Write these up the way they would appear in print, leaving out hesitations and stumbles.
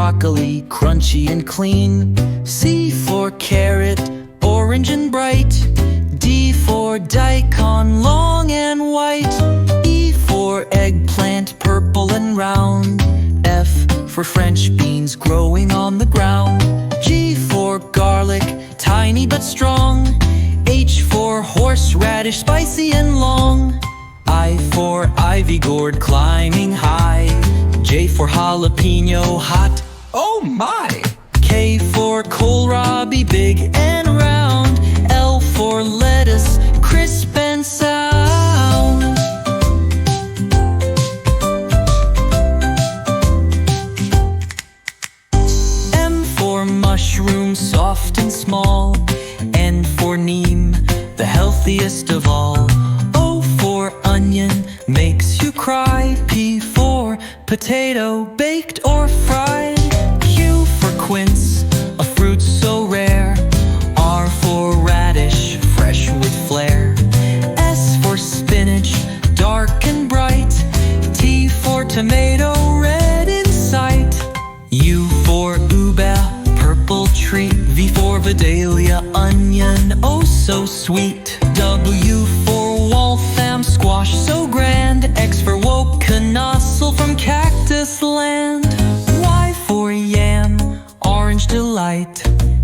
broccoli, crunchy and clean. C for carrot, orange and bright. D for daikon, long and white. E for eggplant, purple and round. F for French beans, growing on the ground. G for garlic, tiny but strong. H for horseradish, spicy and long. I for ivy gourd, climbing high. J for jalapeno, hot, oh my! K for kohlrabi, big and round. L for lettuce, crisp and sound. M for mushroom, soft and small. N for neem, the healthiest of all. O for onion, makes you cry. P for potato, baked or fried. Q for quince, a fruit so rare. R for radish, fresh with flair. S for spinach, dark and bright. T for tomato, red in sight. U for ube, purple treat. V for vidalia, onion, oh so sweet. W for waltham, squash so grand. X for woke, canossel from cactus land. Y for yam, orange delight.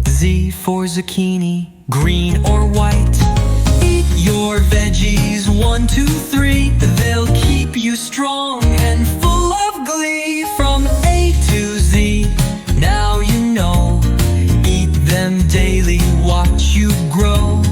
Z for zucchini, green or white. Eat your veggies, 1, 2, 3. They'll keep you strong and full of glee. From A to Z, now you know. Eat them daily, watch you grow.